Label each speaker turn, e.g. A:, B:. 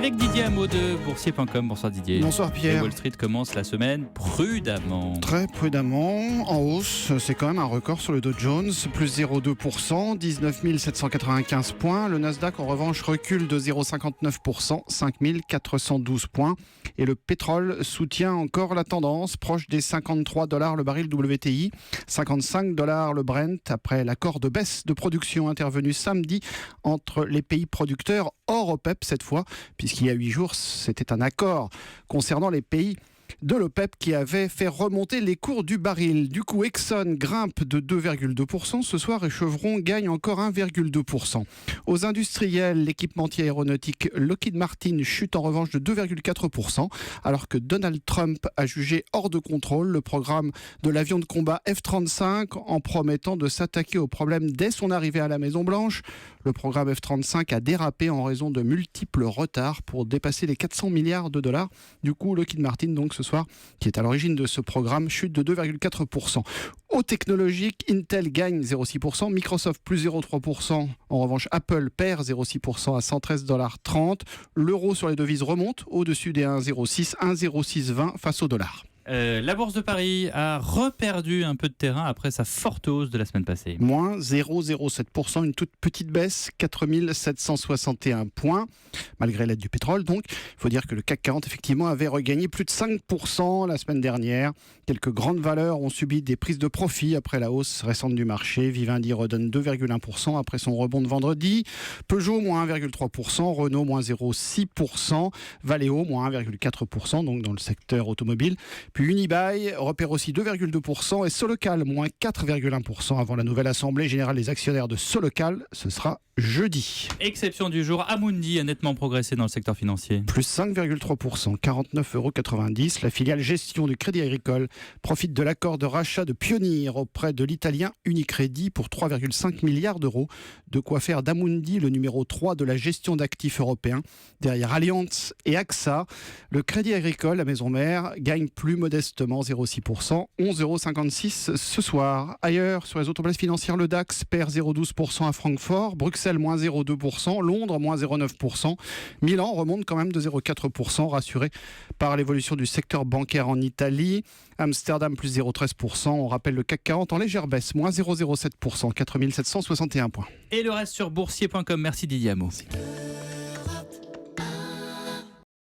A: Avec Didier Hameau de boursier.com. Bonsoir Didier.
B: Bonsoir Pierre.
A: Et Wall Street commence la semaine prudemment.
B: Très prudemment, en hausse, c'est quand même un record sur le Dow Jones, plus 0,2%, 19 795 points. Le Nasdaq en revanche recule de 0,59%, 5 412 points. Et le pétrole soutient encore la tendance, proche des $53 le baril WTI, $55 le Brent, après l'accord de baisse de production intervenu samedi entre les pays producteurs hors OPEP cette fois, puisqu'il y a 8 jours, c'était un accord concernant les pays de l'OPEP qui avait fait remonter les cours du baril. Du coup, Exxon grimpe de 2,2% ce soir et Chevron gagne encore 1,2%. Aux industriels, l'équipementier aéronautique Lockheed Martin chute en revanche de 2,4%, alors que Donald Trump a jugé hors de contrôle le programme de l'avion de combat F-35 en promettant de s'attaquer au problème dès son arrivée à la Maison-Blanche. Le programme F-35 a dérapé en raison de multiples retards pour dépasser les 400 milliards de dollars. Du coup, Lockheed Martin, donc ce soir, qui est à l'origine de ce programme, chute de 2,4%. Au technologique, Intel gagne 0,6%, Microsoft plus 0,3%. En revanche, Apple perd 0,6% à $113,30. L'euro sur les devises remonte au-dessus des 1,06, 1,0620 face au dollar.
A: La Bourse de Paris a reperdu un peu de terrain après sa forte hausse de la semaine passée.
B: Moins 0,07%, une toute petite baisse, 4 761 points, malgré l'aide du pétrole. Donc, il faut dire que le CAC 40, effectivement, avait regagné plus de 5% la semaine dernière. Quelques grandes valeurs ont subi des prises de profit après la hausse récente du marché. Vivendi redonne 2,1% après son rebond de vendredi. Peugeot, moins 1,3%. Renault, moins 0,6%. Valeo, moins 1,4%, donc dans le secteur automobile. Puis Unibail repère aussi 2,2% et Solocal, moins 4,1% avant la nouvelle assemblée générale des actionnaires de Solocal. Ce sera jeudi.
A: Exception du jour, Amundi a nettement progressé dans le secteur financier.
B: Plus 5,3%, 49,90 €. La filiale gestion du Crédit Agricole profite de l'accord de rachat de Pionir auprès de l'italien Unicredit pour 3,5 milliards d'euros. De quoi faire d'Amundi le numéro 3 de la gestion d'actifs européens. Derrière Allianz et AXA, le Crédit Agricole, la maison mère, gagne plus modestement 0,6%, 11,56 € ce soir. Ailleurs, sur les autoplaces financières, le DAX perd 0,12% à Francfort, Bruxelles moins 0,2%, Londres moins 0,9%, Milan remonte quand même de 0,4%, rassuré par l'évolution du secteur bancaire en Italie, Amsterdam plus 0,13%, on rappelle le CAC 40 en légère baisse, moins 0,07%, 4 761 points.
A: Et le reste sur boursier.com. Merci Didier Hameau.